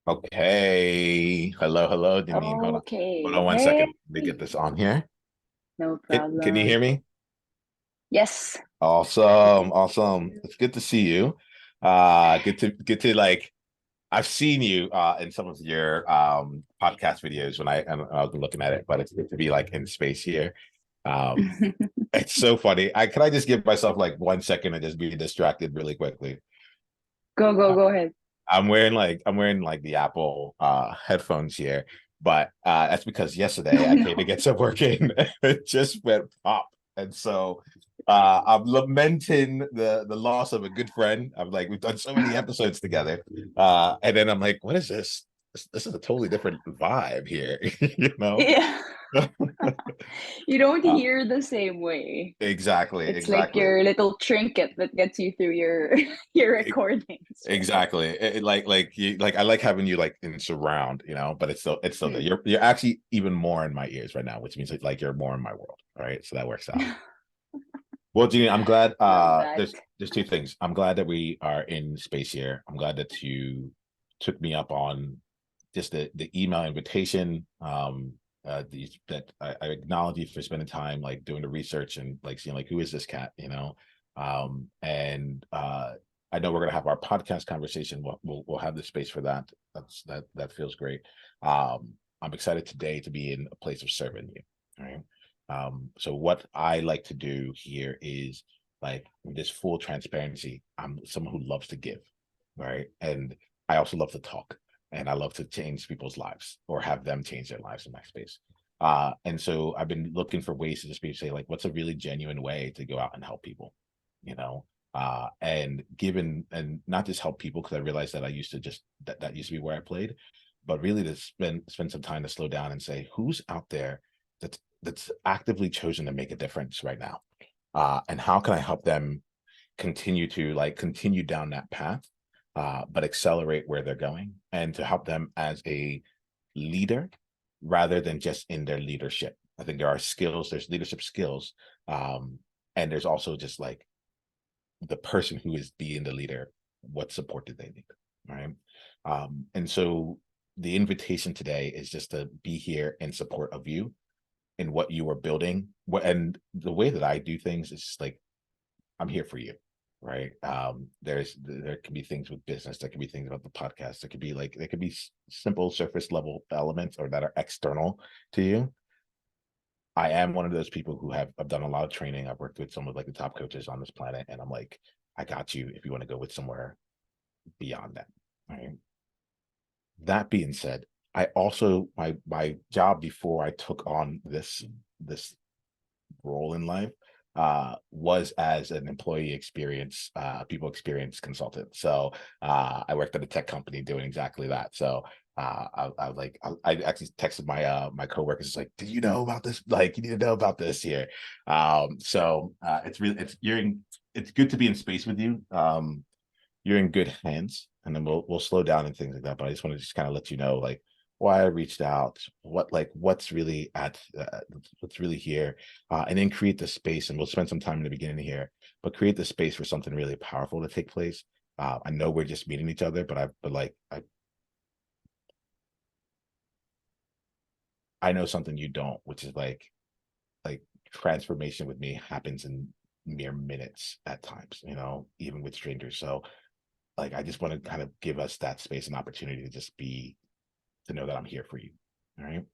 Okay. Hello, Jennine. Hold on Okay. one Hey, second. Let me get this on here. no Can you hear problem. me? Yes. Awesome. It's good to see you. Good to like I've seen you in some of your podcast videos when I've been looking at it, but it's good to be like in space here. Um it's so funny. I just give myself like 1 second and just be distracted really quickly. Go ahead. I'm wearing like the Apple headphones here, but that's because yesterday I came to No. get some work in. It just went pop. And so I'm lamenting the loss of a good friend. I'm like, we've done so many episodes together. And then I'm like, what is this? This is a totally different vibe here, you know? Yeah. You don't Uh, hear the same way. exactly, It's like exactly. your little trinket that gets you through your your recordings, right? Exactly. Like I like having you like in surround, but it's still there. Mm. You're actually even more in my ears right now, which means like you're more in my world. All right. So that works out. Well, Jeannie, I'm glad Love that. there's two things. I'm glad that we are in space here. I'm glad that you took me up on just the email invitation. That I acknowledge you for spending time like doing the research and like seeing like who is this cat. And I know we're gonna have our podcast conversation. We'll have the space for that. That feels great. I'm excited today to be in a place of serving you. All right. So what I like to do here is like this full transparency. I'm someone who loves to give, right? And I also love to talk and I love to change people's lives or have them change their lives in my space. And so I've been looking for ways to just be say like, what's a really genuine way to go out and help people, you know? And given and not just help people because I realized that I used to just that used to be where I played, but really to spend some time to slow down and say who's out there that's actively chosen to make a difference right now, and how can I help them continue down that path, but accelerate where they're going and to help them as a leader rather than just in their leadership. I think there are skills, there's leadership skills, and there's also just like the person who is being the leader, what support do they need, right? And so the invitation today is just to be here in support of you in what you are building. And the way that I do things is just like I'm here for you, right? There can be things with business, there can be things about the podcast, there could be simple surface level elements or that are external to you. I am one of those people who I've done a lot of training. I've worked with some of like the top coaches on this planet, and I'm like, I got you if you want to go with somewhere beyond that. Right. That being said, I also my job before I took on this role in life was as an employee experience, people experience consultant. So I worked at a tech company doing exactly that. So I was like, I actually texted my coworkers like, "Did you know about this? Like, you need to know about this here." So it's really it's good to be in space with you. You're in good hands, and then we'll slow down and things like that. But I just want to just kind of let you know like why I reached out, what's really here, and then create the space. And we'll spend some time in the beginning here, but create the space for something really powerful to take place. I know we're just meeting each other, but I know something you don't, which is like transformation with me happens in mere minutes at times, even with strangers. So like I just want to kind of give us that space and opportunity to just be to know that I'm here for you. All right.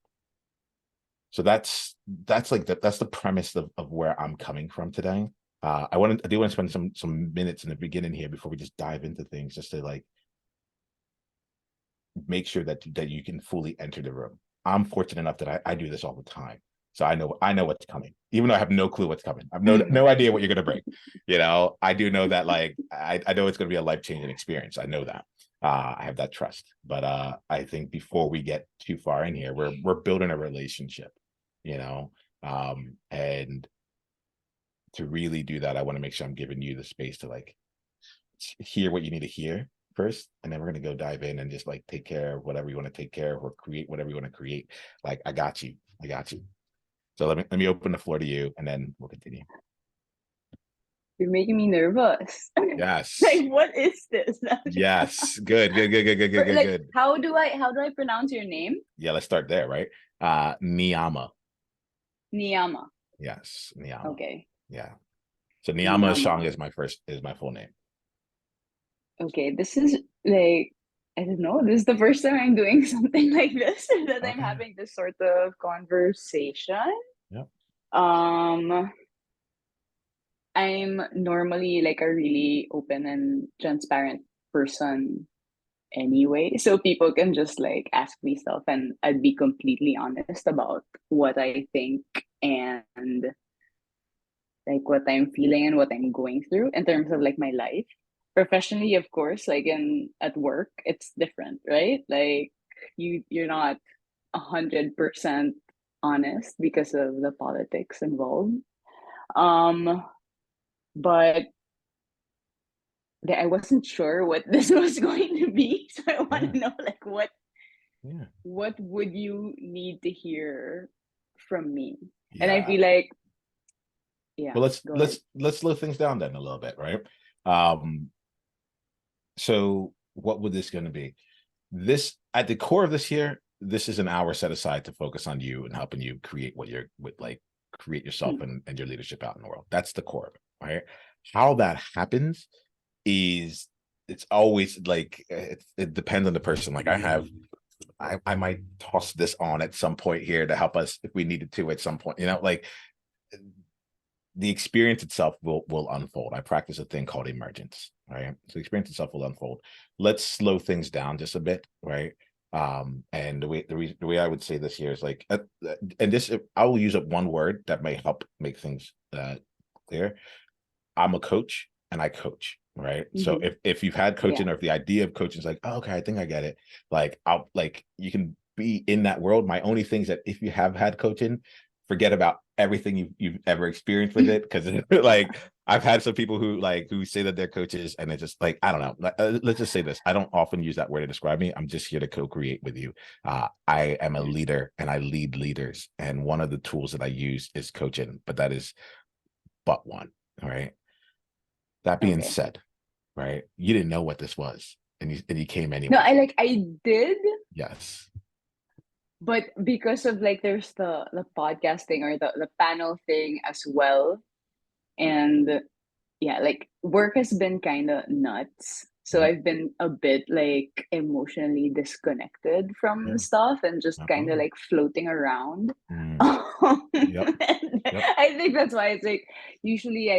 So that's the premise of where I'm coming from today. I do want to spend some minutes in the beginning here before we just dive into things, just to like make sure that you can fully enter the room. I'm fortunate enough that I do this all the time. So I know what's coming, even though I have no clue what's coming. I've no idea what you're gonna bring. I do know that like I know it's gonna be a life-changing experience. I know that. I have that trust. But I think before we get too far in here, we're building a relationship, you know. And to really do that, I want to make sure I'm giving you the space to like hear what you need to hear first, and then we're gonna go dive in and just like take care of whatever you want to take care of or create whatever you want to create. Like I got you. So let me open the floor to you, and then we'll continue. You're making me nervous. Yes. Like, what is this? Yes. Good, good, good, good, good, good, good, Like, good. how do I pronounce your name? Yeah, let's start there, right? Niiamah. Niiamah. Yes, Niiamah. Okay. Yeah. So Niiamah Niiamah. Ashong is my full name. Okay, this is like, I don't know. This is the first time I'm doing something like this, that I'm Okay. having this sort of conversation. Yep. Um, I'm normally like a really open and transparent person anyway. So people can just like ask me stuff and I'd be completely honest about what I think and like what I'm feeling and what I'm going through in terms of like my life. Professionally, of course, like in at work, it's different, right? Like you're not 100% honest because of the politics involved. Um, but I wasn't sure what this was going to be, so I want Yeah. to know like Yeah. what would you need to hear from me? And I Yeah. feel like, yeah, Well, let's go ahead. let's let's slow things down then a little bit, right? Um, so what would this going to be? This at the core of this here, this is an hour set aside to focus on you and helping you create what you're with like create yourself Mm, and your leadership out in the world. That's the core of it, right? How that happens is it's always like it depends on the person. Like I might toss this on at some point here to help us if we needed to at some point, like the experience itself will unfold. I practice a thing called emergence, right? So the experience itself will unfold. Let's slow things down just a bit, right? And the way I would say this here is like, and this I will use up one word that may help make things clear. I'm a coach and I coach, right? So mm-hmm. if you've had Yeah. coaching or if the idea of coaching is like, oh, okay, I think I get it. Like I'll like you can be in that world. My only thing is that if you have had coaching, forget about everything you've ever experienced with it because like I've had some people who say that they're coaches and it's just like I don't know. Let's just say this: I don't often use that word to describe me. I'm just here to co-create with you. I am a leader and I lead leaders, and one of the tools that I use is coaching, but that is but one. All right. That being Okay. said, right, you didn't know what this was, and you came No, anyway. I did, Yes. but because of like there's the podcasting or the panel thing as well. And yeah, like work has been kind of nuts. So Yeah. I've been a bit like emotionally disconnected from Yeah. stuff and just kind of Absolutely. like floating around. Mm, yep. And Yep. I think that's why it's like usually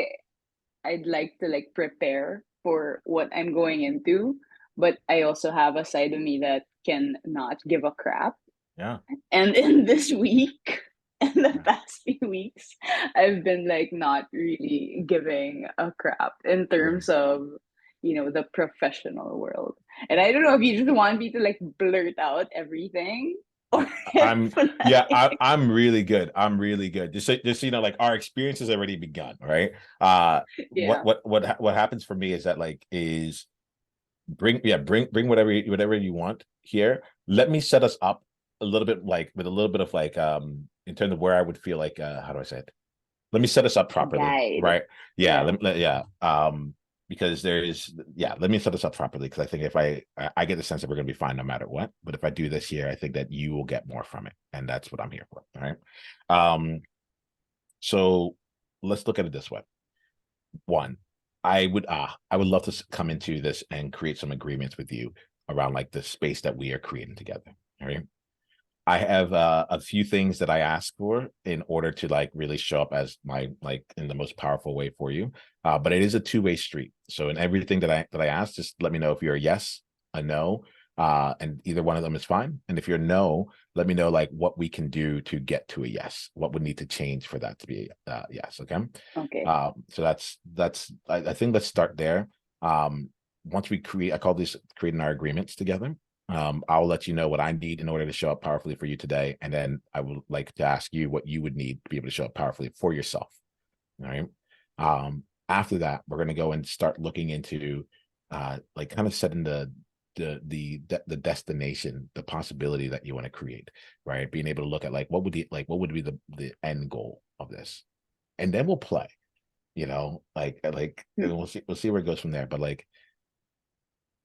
I'd like to like prepare for what I'm going into, but I also have a side of me that can not give a crap. Yeah. And in this week, in the Yeah. past few weeks, I've been like not really giving a crap in Yeah. terms of, the professional world. And I don't know if you just want me to like blurt out everything or if I'm yeah, like, I'm really good. I'm really good. Just so you know, like our experience has already begun, right? yeah, What happens for me is that like is bring whatever you want here. Let me set us up a little bit like with a little bit of like in terms of where I would feel like how do I say it? Let me set us up a properly, guide. right? Yeah, Yeah. because let me set us up properly because I think if I get the sense that we're going to be fine no matter what, but if I do this here, I think that you will get more from it, and that's what I'm here for. All right. Um, so let's look at it this way. One, I would love to come into this and create some agreements with you around like the space that we are creating together. All right. I have a few things that I ask for in order to like really show up as my like in the most powerful way for you. But it is a two-way street. So in everything that I ask, just let me know if you're a yes, a no, and either one of them is fine. And if you're no, let me know like what we can do to get to a yes. What would need to change for that to be yes. Okay. Okay. So I think let's start there. Once we create, I call this creating our agreements together. I'll let you know what I need in order to show up powerfully for you today. And then I would like to ask you what you would need to be able to show up powerfully for yourself. All right. After that, we're going to go and start looking into like kind of setting the destination, the possibility that you want to create, right? Being able to look at like what would be the end goal of this. And then we'll play. you know, and Hmm. we'll see where it goes from there. But like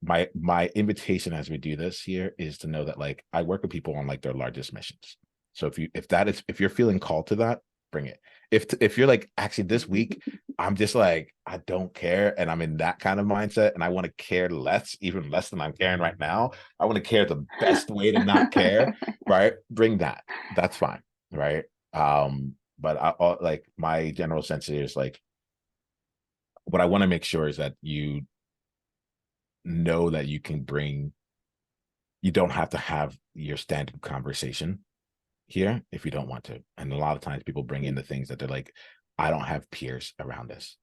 my invitation as we do this here is to know that like I work with people on like their largest missions. So if you're feeling called to that, bring it. If you're like, actually this week I'm just like, I don't care, and I'm in that kind of mindset, and I want to care less, even less than I'm caring right now. I want to care the best way to not care, right? Bring that. That's fine, right? But like my general sense is like, what I want to make sure is that you know that you don't have to have your standard conversation here if you don't want to. And a lot of times people bring in the things that they're like, I don't have peers around this.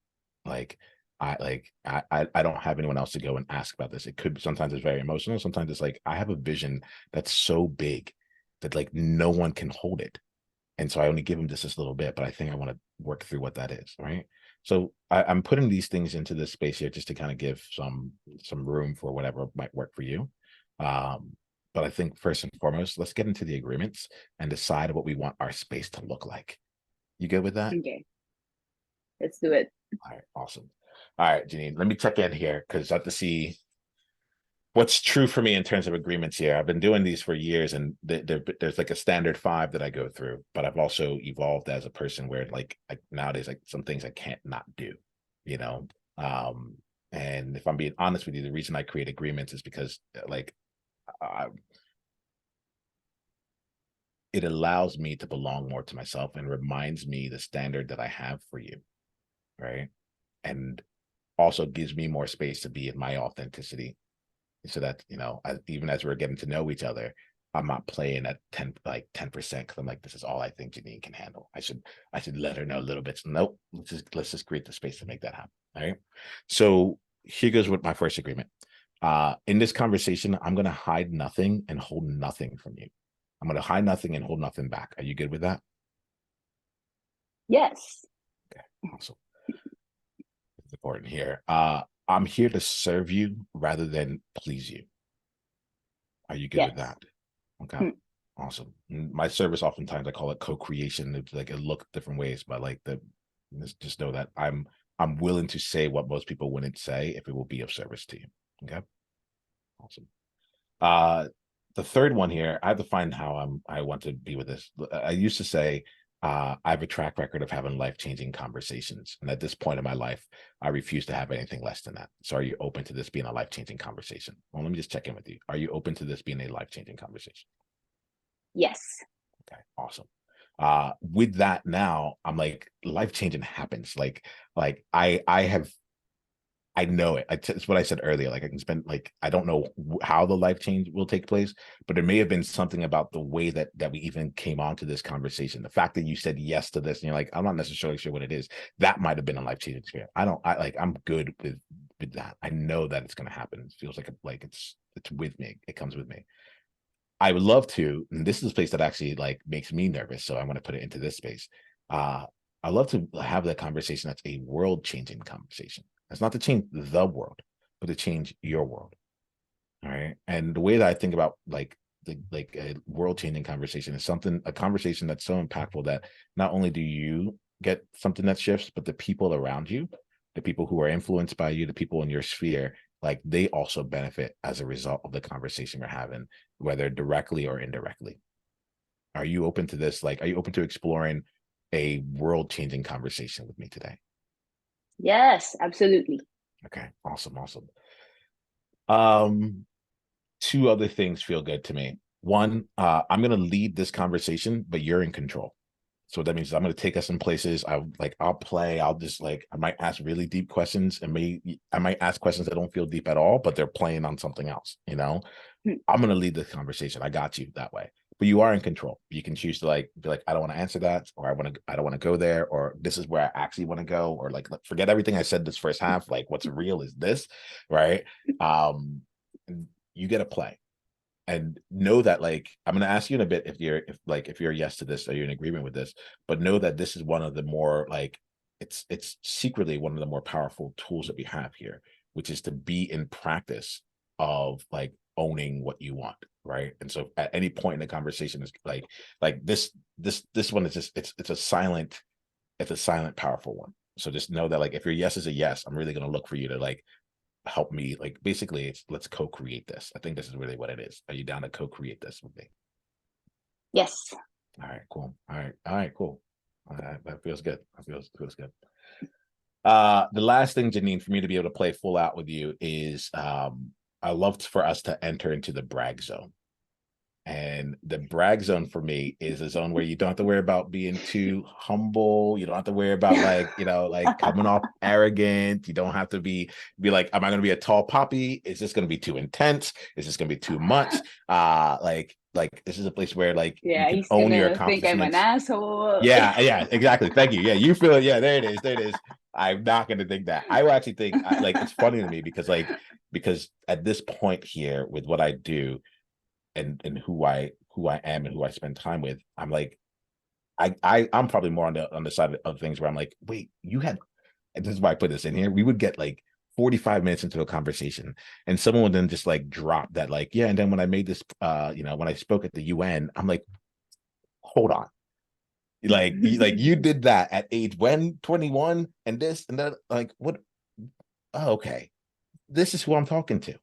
Like I don't have anyone else to go and ask about this. It could sometimes it's very emotional. Sometimes it's like I have a vision that's so big that like no one can hold it. And so I only give them just this little bit, but I think I want to work through what that is, right? So I'm putting these things into this space here just to kind of give some room for whatever might work for you. Um, but I think first and foremost, let's get into the agreements and decide what we want our space to look like. You good with that? Okay, let's do it. All right, awesome. All right, Jennine, let me check in here because I have to see what's true for me in terms of agreements here. I've been doing these for years, and there's like a standard 5 that I go through, but I've also evolved as a person where like nowadays, like some things I can't not do, you know. And if I'm being honest with you, the reason I create agreements is because like I, it allows me to belong more to myself and reminds me the standard that I have for you, right? And also gives me more space to be in my authenticity, so that even as we're getting to know each other, I'm not playing at 10% because I'm like, this is all I think Jennine can handle. I should let her know a little bit. So, nope, let's just create the space to make that happen. All right. So here goes with my first agreement. In this conversation, I'm gonna hide nothing and hold nothing from you. I'm gonna hide nothing and hold nothing back. Are you good with that? Yes. Okay, awesome. It's important here. I'm here to serve you rather than please you. Are you good with Yes. that? Okay. Hmm. Awesome. My service, oftentimes I call it co-creation. It's like it look different ways, but like just know that I'm willing to say what most people wouldn't say if it will be of service to you. Okay. Awesome. Uh the third one here, I have to find how I want to be with this. I used to say I have a track record of having life-changing conversations. And at this point in my life, I refuse to have anything less than that. So are you open to this being a life-changing conversation? Well, let me just check in with you. Are you open to this being a life-changing conversation? Yes. Okay, awesome. With that now, I'm like, life changing happens. Like I know it. It's what I said earlier. Like I can spend like I don't know how the life change will take place, but there may have been something about the way that we even came onto this conversation. The fact that you said yes to this, and you're like, I'm not necessarily sure what it is. That might have been a life changing experience. I'm good with that. I know that it's going to happen. It feels like it's with me. It comes with me. I would love to, and this is a place that actually like makes me nervous, so I want to put it into this space. Uh, I love to have that conversation that's a world-changing conversation. It's not to change the world, but to change your world. All right. And the way that I think about like a world-changing conversation is a conversation that's so impactful that not only do you get something that shifts, but the people around you, the people who are influenced by you, the people in your sphere, like they also benefit as a result of the conversation we're having, whether directly or indirectly. Are you open to this? Like, are you open to exploring a world-changing conversation with me today? Yes, absolutely. Okay, awesome, awesome. Um, Two other things feel good to me. One, I'm gonna lead this conversation, but you're in control. So what that means is I'm gonna take us in places. I'll play. I'll just like I might ask really deep questions, and I might ask questions that don't feel deep at all, but they're playing on something else. Hmm. I'm gonna lead the conversation. I got you that way. But you are in control. You can choose to like be like, I don't want to answer that, or I don't want to go there, or this is where I actually want to go, or like forget everything I said this first half. Like what's real is this, right? Um, you get to play and know that like I'm going to ask you in a bit if you're a yes to this, are you in agreement with this, but know that this is one of the more like it's secretly one of the more powerful tools that we have here, which is to be in practice of like owning what you want, right? And so at any point in the conversation is like this one is just it's a silent powerful one. So just know that like if your yes is a yes, I'm really gonna look for you to like help me. Like basically, it's let's co-create this. I think this is really what it is. Are you down to co-create this with me? Yes. All right, cool. All right, cool. All right, that feels good. That feels good. The last thing, Jennine, for me to be able to play full out with you is I love for us to enter into the brag zone. And the brag zone for me is a zone where you don't have to worry about being too humble. You don't have to worry about like, like coming off arrogant. You don't have to be like, am I going to be a tall poppy? Is this going to be too intense? Is this going to be too much? Like this is a place where like you Yeah, can he's own your gonna think I'm an accomplishments. asshole. Yeah, exactly. Thank you. Yeah, you feel it. Yeah, there it is. There it is. I'm not going to think that. I will actually think like it's funny to me because at this point here with what I do and who I am and who I spend time with, I'm like I'm probably more on the side of things where I'm like, wait, you had, and this is why I put this in here. We would get like 45 minutes into a conversation and someone would then just like drop that like, yeah, and then when I made this when I spoke at the UN, I'm like, hold on. Like you did that at age when 21 and this and that, like what? Oh, okay. This is who I'm talking to.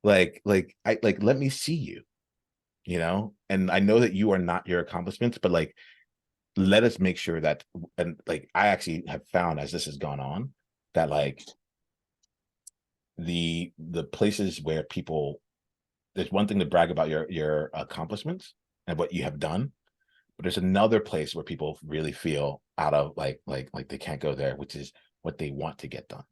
Like let me see you, and I know that you are not your accomplishments, but like let us make sure that, and like I actually have found as this has gone on that like the places where people, there's one thing to brag about your accomplishments and what you have done, but there's another place where people really feel out of like they can't go there, which is what they want to get done,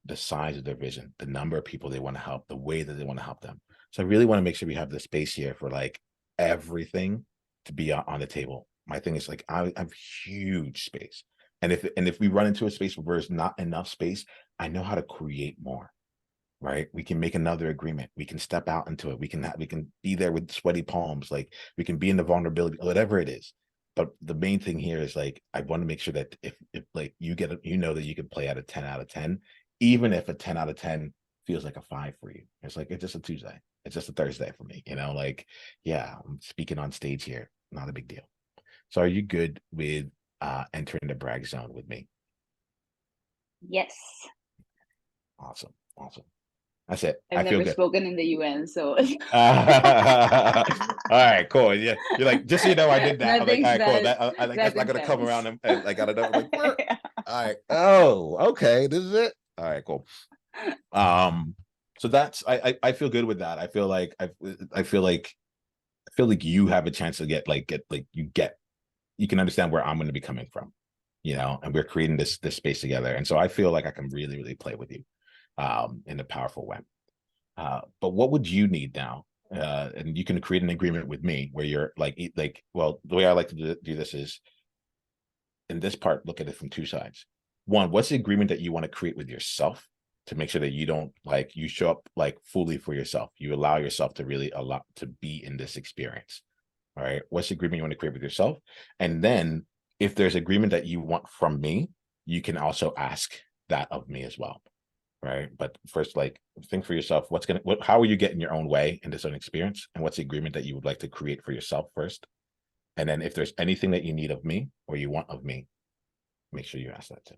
the size of their vision, the number of people they want to help, the way that they want to help them. So I really want to make sure we have the space here for like everything to be on the table. My thing is like I have huge space. And if we run into a space where there's not enough space, I know how to create more. Right? We can make another agreement. We can step out into it. We can be there with sweaty palms. Like we can be in the vulnerability, whatever it is. But the main thing here is like I want to make sure that if like you know that you can play at a 10 out of 10, even if a 10 out of 10 feels like a 5 for you. It's like it's just a Tuesday. It's just a Thursday for me. Like, yeah, I'm speaking on stage here. Not a big deal. So are you good with entering the brag zone with me? Yes. Awesome. Awesome. That's it. I've I feel never good. spoken in the UN, so All right, cool. Yeah, you're like, just so you know, I did that. I'm like, all nothing's right, cool. that That I like that's that not gonna come intense. around and like I don't know. Like, all right. Oh, okay. This is it. All right, cool. Um, so that's I feel good with that. I feel like you have a chance to you can understand where I'm going to be coming from, and we're creating this space together. And so I feel like I can really, really play with you in a powerful way. But what would you need now? And you can create an agreement with me where you're well, the way I like to do this is in this part, look at it from two sides. One, what's the agreement that you want to create with yourself to make sure that you don't like you show up like fully for yourself? You allow yourself to really allow to be in this experience. All right. What's the agreement you want to create with yourself? And then if there's agreement that you want from me, you can also ask that of me as well. Right. But first, like think for yourself, how are you getting your own way in this own experience? And what's the agreement that you would like to create for yourself first? And then if there's anything that you need of me or you want of me, make sure you ask that too.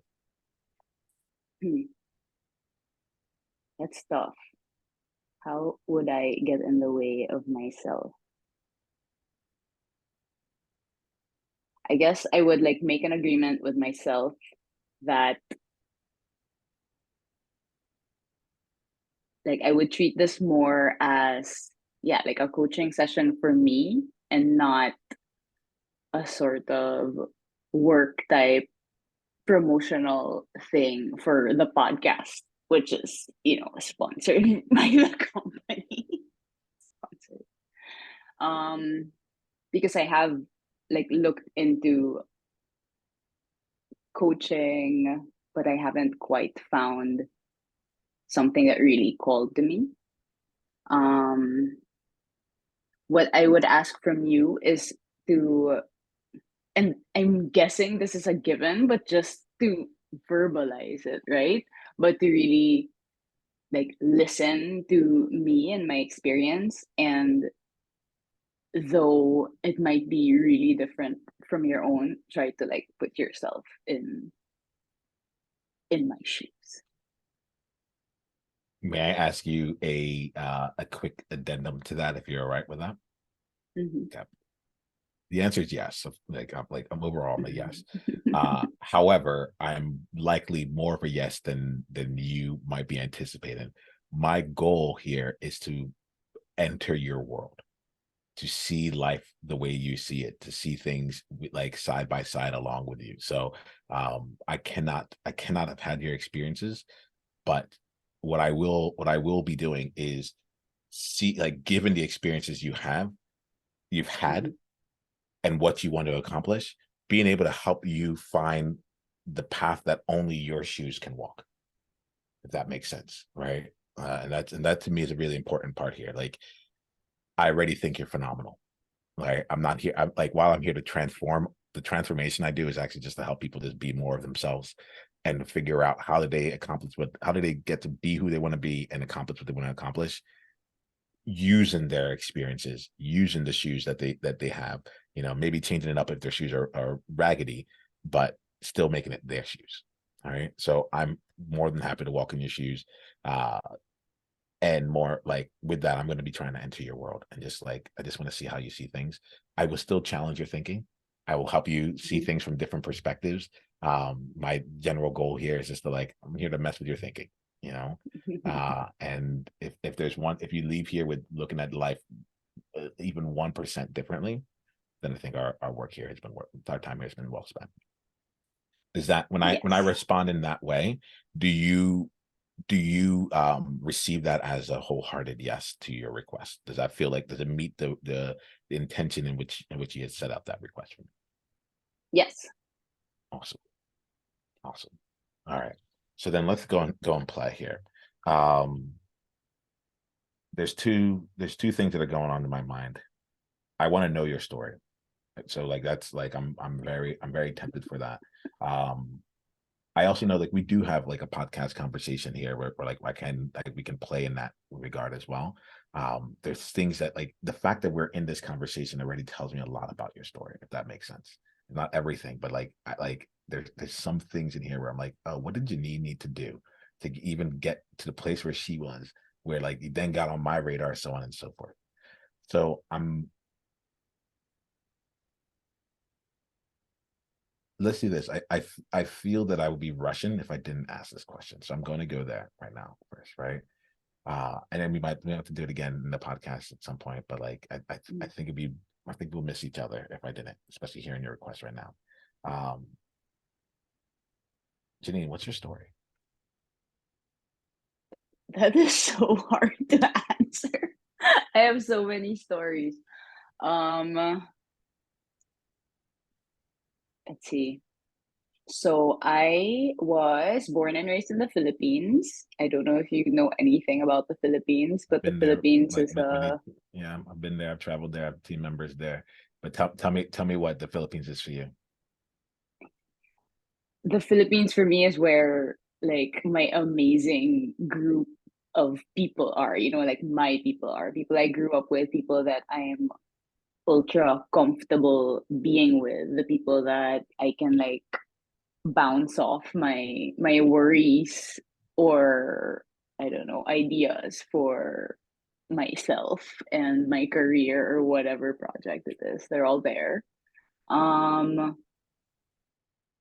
That's tough. How would I get in the way of myself? I guess I would like make an agreement with myself that like I would treat this more as, yeah, like a coaching session for me and not a sort of work type promotional thing for the podcast, which is, sponsored by the company. Sponsored. Because I have like looked into coaching, but I haven't quite found something that really called to me. Um, what I would ask from you is to, and I'm guessing this is a given, but just to verbalize it, right? But to really like listen to me and my experience. And though it might be really different from your own, try to like put yourself in in my shoes. May I ask you a quick addendum to that, if you're all right with that? Mhm. Okay. The answer is yes. I'm overall a yes. However, I'm likely more of a yes than you might be anticipating. My goal here is to enter your world, to see life the way you see it, to see things like side by side along with you. So I cannot have had your experiences, but what I will be doing is see, like, given the experiences you've had Mhm. and what you want to accomplish, being able to help you find the path that only your shoes can walk, if that makes sense, right? And that to me is a really important part here. Like, I already think you're phenomenal. Right? I'm not here. I'm like, while I'm here to transform, the transformation I do is actually just to help people just be more of themselves and figure out how do they get to be who they want to be and accomplish what they want to accomplish using their experiences, using the shoes that they have, maybe changing it up if their shoes are raggedy, but still making it their shoes. All right. So I'm more than happy to walk in your shoes. Uh, and more like with that, I'm going to be trying to enter your world and just like, I just want to see how you see things. I will still challenge your thinking. I will help you see Mhm. things from different perspectives. My general goal here is just to, like, I'm here to mess with your thinking, you know? And if you leave here with looking at life even 1% differently, then I think our work here has been our time here has been well spent. Is that when I Yes. respond in that way, do you receive that as a wholehearted yes to your request? Does it meet the intention in which you had set out that request for me? Yes. Awesome. Awesome. All right. So then let's go and play here. Um, there's two things that are going on in my mind. I want to know your story. So like that's like I'm very tempted for that. Um, I also know, like, we do have like a podcast conversation here where like we can play in that regard as well. There's things that, like, the fact that we're in this conversation already tells me a lot about your story, if that makes sense. Not everything, but like there's some things in here where I'm like, oh, what did Jennine need to do to even get to the place where she was, where like you then got on my radar, so on and so forth. So let's do this. I feel that I would be rushing if I didn't ask this question. So I'm going to go there right now first, right? And then we have to do it again in the podcast at some point. But like, I think I think we'll miss each other if I didn't, especially hearing your request right now. Um, Jennine, what's your story? That is so hard to answer. I have so many stories. Um, let's see. So I was born and raised in the Philippines. I don't know if you know anything about the Philippines, but the Been there, Philippines like is many. a Yeah, I've been there. I've traveled there. I have team members there. But tell me what the Philippines is for you. the Philippines for me is where like my amazing group of people are, like my people are people I grew up with, people that I am ultra comfortable being with, the people that I can like bounce off my worries or I don't know, ideas for myself and my career or whatever project it is. They're all there. Um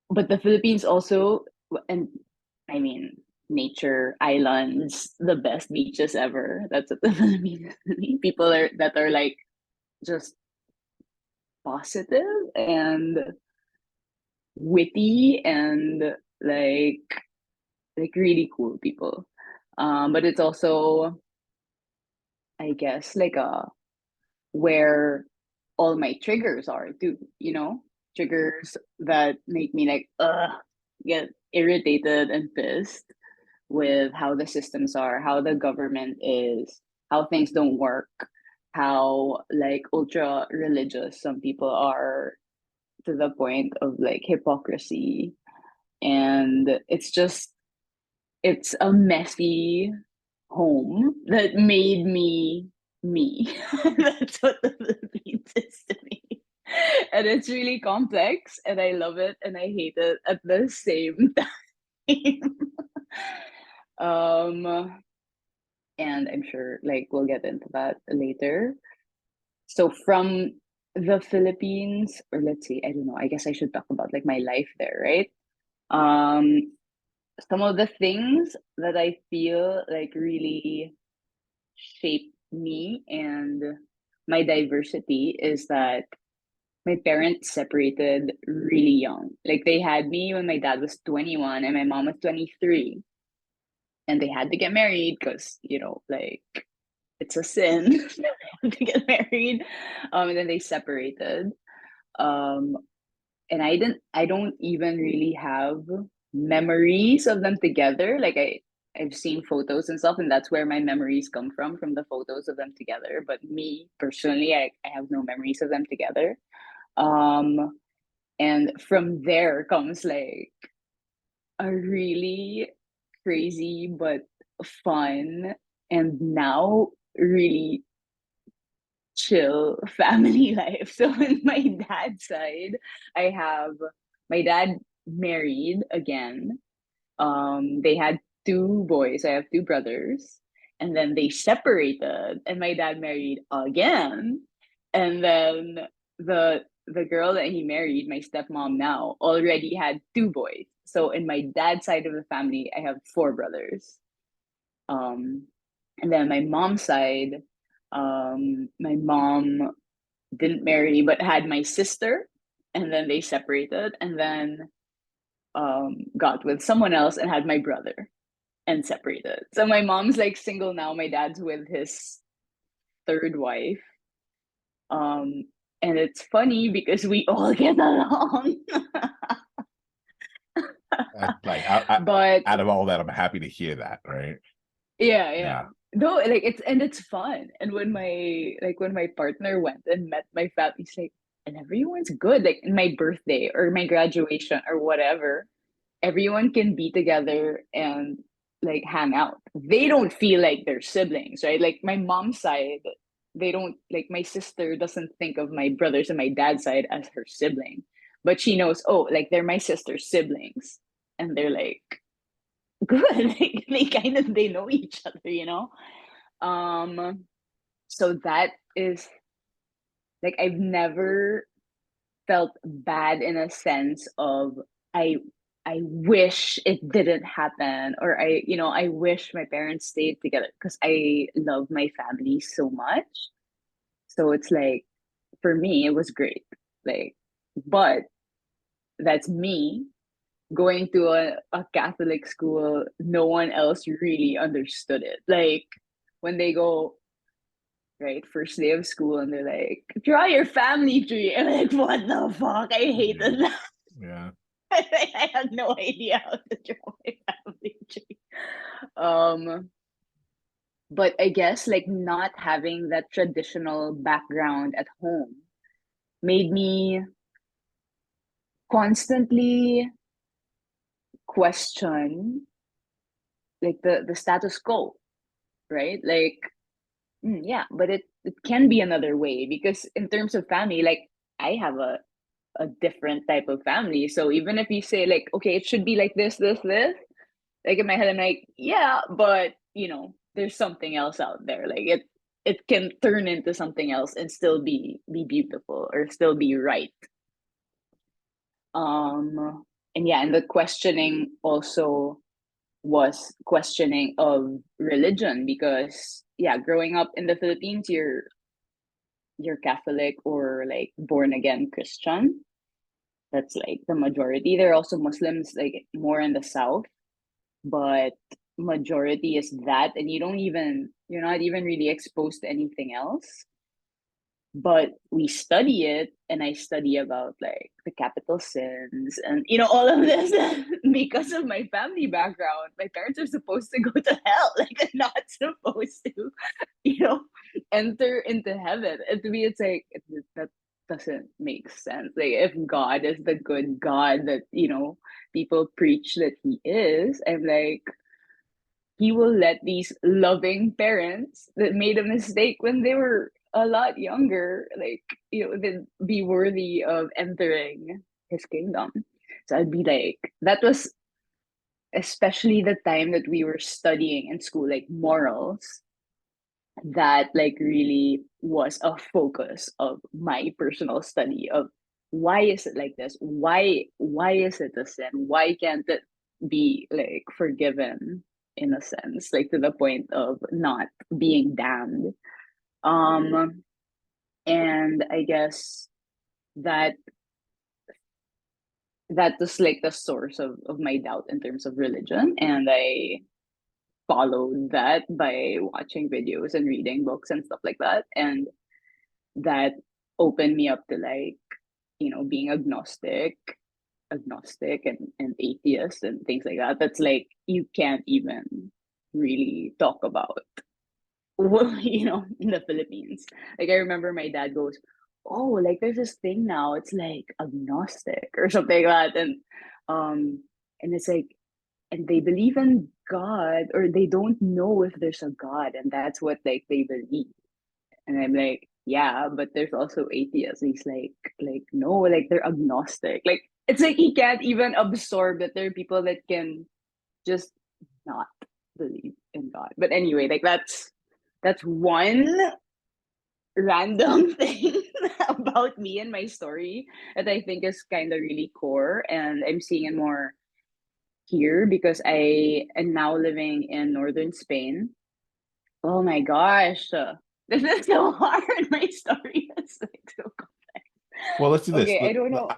but the Philippines also, and I mean, nature, islands, the best beaches ever. That's what the Philippines. People are that are like just positive and witty and like really cool people. But it's also, I guess, like a where all my triggers are too. Triggers that make me like get irritated and pissed with how the systems are, how the government is, how things don't work, how like ultra religious some people are to the point of like hypocrisy. And it's a messy home that made me me. That's what the Philippines is to me. And it's really complex and I love it and I hate it at the same time. um, and I'm sure like we'll get into that later. So from the Philippines, or let's see, I don't know, I guess I should talk about like my life there, right? Um, some of the things that I feel like really shaped me and my diversity is that my parents separated really young. Like they had me when my dad was 21 and my mom was 23. And they had to get married because, like it's a sin to get married. And then they separated. Um, and I don't even really have memories of them together. Like I've seen photos and stuff, and that's where my memories come from the photos of them together. But me personally, I have no memories of them together. Um, and from there comes like a really crazy but fun and now really chill family life. So in my dad's side, I have my dad married again. They had two boys. I have two brothers. And then they separated and my dad married again. And then the girl that he married, my stepmom now, already had two boys. So in my dad's side of the family, I have four brothers. Um, and then my mom's side, my mom didn't marry but had my sister, and then they separated, and then got with someone else and had my brother and separated. So my mom's like single now. My dad's with his third wife. Um, and it's funny because we all get along. Like But out of all that, I'm happy to hear that, right? yeah, yeah. Yeah. No, like it's fun. And when my partner went and met my family, he's like, and everyone's good. Like in my birthday or my graduation or whatever, everyone can be together and like hang out. They don't feel like they're siblings, right? Like my mom's side, they don't like my sister doesn't think of my brothers and my dad's side as her sibling, but she knows, oh, like they're my sister's siblings, and they're like good. Like, they know each other. Um, so that is like I've never felt bad in a sense of I I wish it didn't happen, or I wish my parents stayed together because I love my family so much. So it's like for me it was great. Like but that's me going to a Catholic school, no one else really understood it. Like when they go right first day of school and they're like, draw your family tree. I'm like, what the fuck? I Yeah. hated that. Yeah. I had no idea how to draw my family tree. Um, but I guess like not having that traditional background at home made me constantly question like the status quo, right? Like, yeah, but it can be another way because in terms of family, like I have a different type of family. So even if you say like, okay, it should be like this, like in my head I'm like, yeah, but there's something else out there. Like it can turn into something else and still be beautiful or still be right. And yeah, and the questioning also was questioning of religion because yeah, growing up in the Philippines, you're Catholic or like born again Christian. That's like the majority. There are also Muslims like more in the south, but majority is that, and you're not even really exposed to anything else. But we study it, and I study about like the capital sins and all of this because of my family background. My parents are supposed to go to hell, like they're not supposed to, you know, enter into heaven. And to me, it's like that doesn't make sense. Like if God is the good God that people preach that He is, I'm like he will let these loving parents that made a mistake when they were a lot younger, like, then be worthy of entering his kingdom. So I'd be like, that was, especially the time that we were studying in school, like morals, that like really was a focus of my personal study of why is it like this? Why is it a sin? Why can't it be like forgiven in a sense, like to the point of not being damned? And I guess that that was like the source of my doubt in terms of religion. And I followed that by watching videos and reading books and stuff like that. And that opened me up to like, being agnostic and atheist and things like that. That's like you can't even really talk about, in the Philippines. Like I remember my dad goes, "Oh, like there's this thing now. It's like agnostic or something like that." And it's like, and they believe in God, or they don't know if there's a God, and that's what like they believe. And I'm like, yeah, but there's also atheists. He's like no, like they're agnostic. Like it's like he can't even absorb that there are people that can just not believe in God. But anyway, like that's one random thing about me and my story that I think is kind of really core, and I'm seeing it more here because I am now living in northern Spain. Oh my gosh. This is so hard. My story is like so Well, let's do this. okay, I don't know.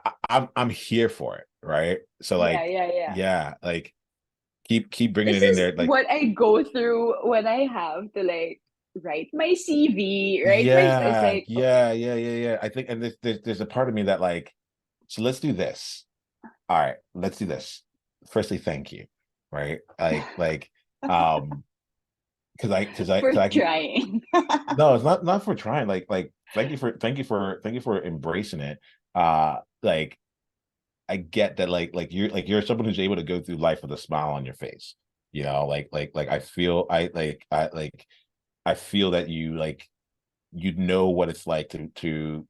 I'm here for it, right? So Yeah, like, yeah, yeah. yeah, like keep bringing This it in is there. Like, what I go through when I have to like write my CV, right? It's yeah, like, okay, yeah, yeah, yeah, yeah. I think, and there's a part of me that like, so let's do this. All right, let's do this. Firstly, thank you, right? Um, for because I can. trying. No, it's not for trying. Like, thank you for embracing it. Like I get that like you're someone who's able to go through life with a smile on your face. Like I feel that you know what it's like to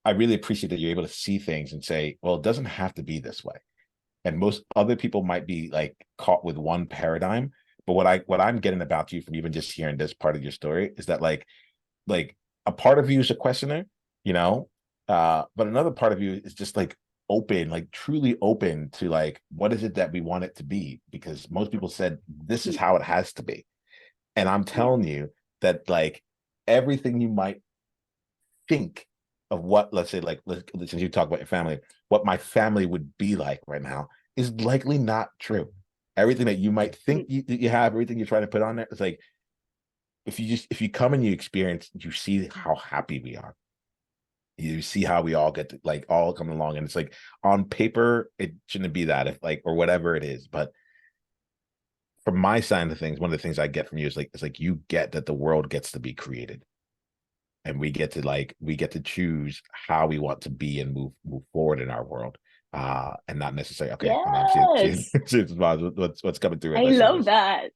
I really appreciate that you're able to see things and say, well, it doesn't have to be this way. And most other people might be like caught with one paradigm. But what I'm getting about you from even just hearing this part of your story is that like a part of you is a questioner, you know, but another part of you is just like open, like truly open to like what is it that we want it to be, because most people said this is how it has to be. And I'm Yeah. telling you that like everything you might think of what, let's say, like since you talk about your family, what my family would be like right now is likely not true. Everything that you might think you have, everything you're trying to put on there, it's like if you come and you experience, you see how happy we are. You see how we all get to, like all come along, and it's like on paper it shouldn't be that, if like, or whatever it is. But from my side of things, one of the things I get from you is like it's like you get that the world gets to be created, and we get to choose how we want to be and move forward in our world, and not necessarily okay. Hold on, Yes. what's coming through it. I Let's do love this. that.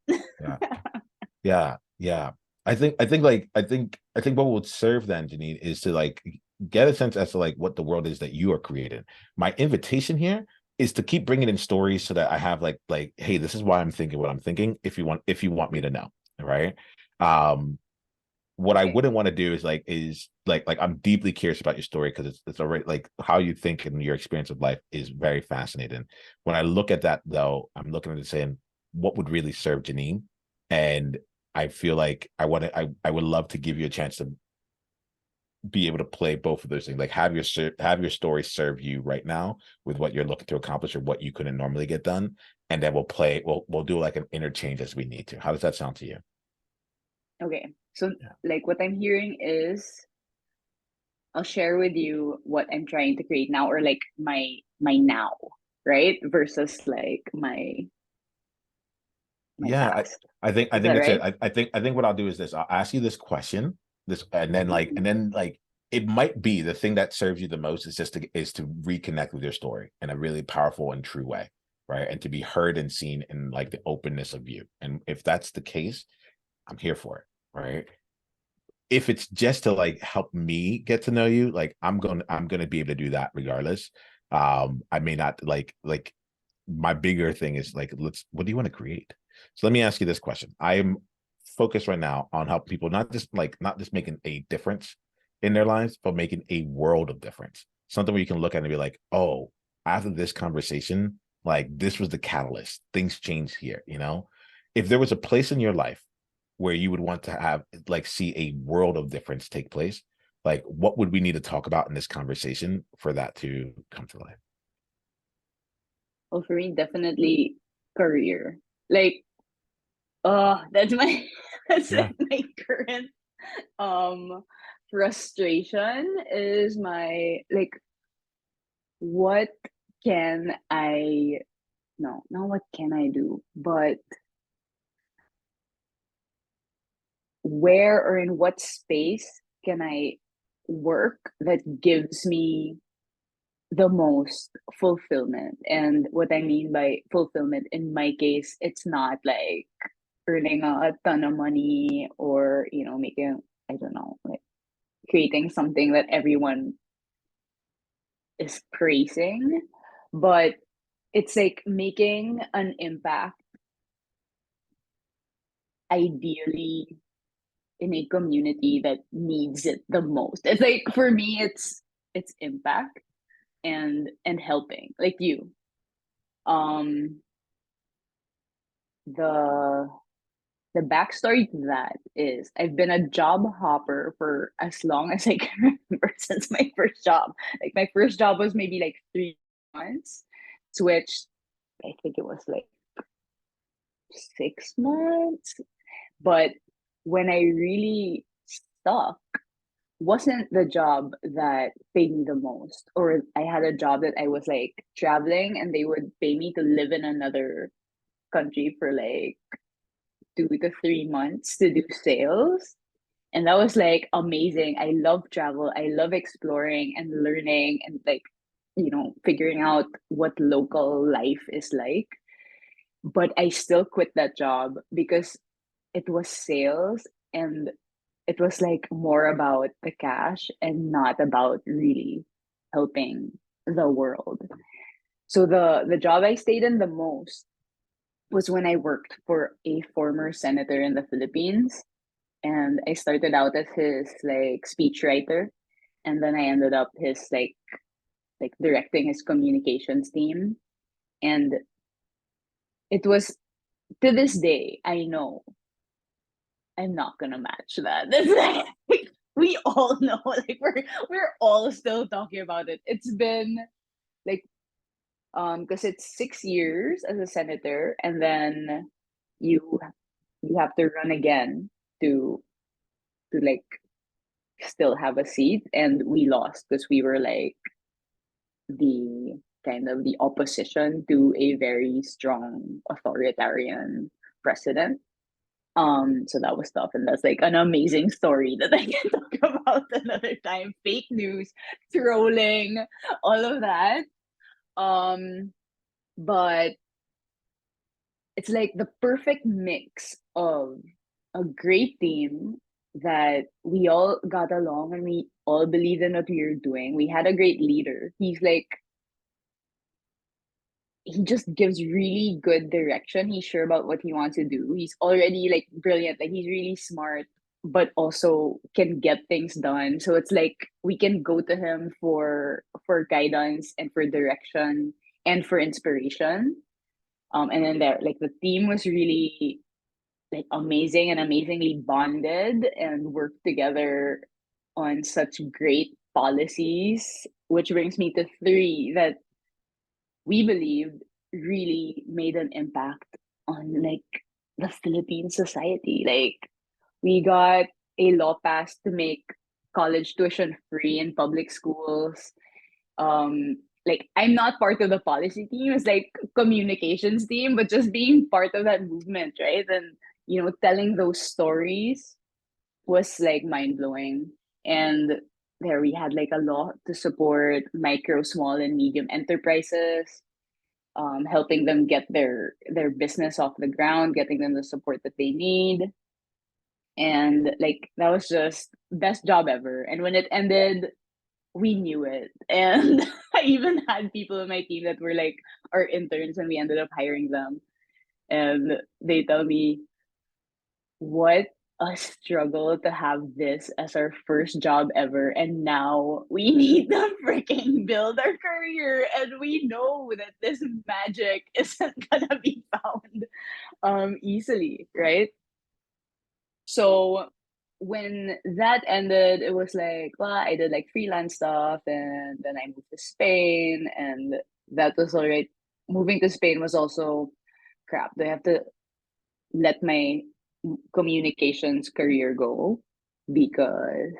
Yeah. Yeah. I think what would serve then, Jennine, is to like get a sense as to like what the world is that you are creating. My invitation here is to keep bringing in stories so that I have like, hey, this is why I'm thinking what I'm thinking. If you want me to know, right? Um, what I Okay. wouldn't want to do is like I'm deeply curious about your story because it's already like how you think and your experience of life is very fascinating. When I look at that though, I'm looking at it saying, what would really serve Jennine? And I feel like I would love to give you a chance to be able to play both of those things. Like have your story serve you right now with what you're looking to accomplish or what you couldn't normally get done. And then we'll do like an interchange as we need to. How does that sound to you? Okay. So Yeah. like what I'm hearing is I'll share with you what I'm trying to create now, or like my now, right? Versus like my Yeah, past. I Is think that that's it. right? I think what I'll do is this. I'll ask you this question, this, and then it might be the thing that serves you the most is to reconnect with your story in a really powerful and true way, right? And to be heard and seen in like the openness of you. And if that's the case, I'm here for it, right? If it's just to like help me get to know you, like I'm gonna be able to do that regardless. I may not like my bigger thing is like, what do you want to create? So let me ask you this question. I am focused right now on helping people not just making a difference in their lives, but making a world of difference. Something where you can look at it and be like, oh, after this conversation, like this was the catalyst. Things changed here, you know? If there was a place in your life where you would want to have like see a world of difference take place, like what would we need to talk about in this conversation for that to come to life? Well, for me, definitely career. Like, that's my that's Yeah. like my current um frustration is my like what can I no, not what can I do, but where or in what space can I work that gives me the most fulfillment. And what I mean by fulfillment in my case, it's not like earning a ton of money or, making, I don't know, like creating something that everyone is praising, but it's like making an impact, ideally in a community that needs it the most. It's like for me, it's impact and helping, like you. Um, the the backstory to that is I've been a job hopper for as long as I can remember since my first job. Like my first job was maybe like 3 months, switched, I think it was like 6 months. But when I really stuck, wasn't the job that paid me the most, or I had a job that I was like traveling and they would pay me to live in another country for like 2 to 3 months to do sales. And that was like amazing. I love travel. I love exploring and learning and like, figuring out what local life is like. But I still quit that job because it was sales and it was like more about the cash and not about really helping the world. So the job I stayed in the most was when I worked for a former senator in the Philippines, and I started out as his like speechwriter, and then I ended up his like directing his communications team. And it was, to this day, I know I'm not gonna match that. That's like, we all know, like we're all still talking about it. It's been like because it's 6 years as a senator, and then you you have to run again to like still have a seat, and we lost because we were like the kind of the opposition to a very strong authoritarian president. So that was tough, and that's like an amazing story that I can talk about another time. Fake news, trolling, all of that. Um, but it's like the perfect mix of a great team that we all got along and we all believed in what we were doing. We had a great leader. He just gives really good direction. He's sure about what he wants to do. He's already like brilliant. Like he's really smart, but also can get things done. So it's like we can go to him for guidance and for direction and for inspiration. And then there, like the team was really like amazing and amazingly bonded and worked together on such great policies, which brings me to three that we believed really made an impact on like the Philippine society. Like we got a law passed to make college tuition free in public schools. Like I'm not part of the policy team, it's like communications team, but just being part of that movement, right? And telling those stories was like mind blowing. And there we had like a law to support micro, small, and medium enterprises, helping them get their business off the ground, getting them the support that they need. And like that was just best job ever. And when it ended, we knew it. And I even had people in my team that were like our interns and we ended up hiring them. And they tell me, what a struggle to have this as our first job ever. And now we need to freaking build our career. And we know that this magic isn't gonna be found easily, right? So when that ended, it was like, well, I did like freelance stuff and then I moved to Spain and that was all right. Moving to Spain was also crap. Do I have to let my communications career go because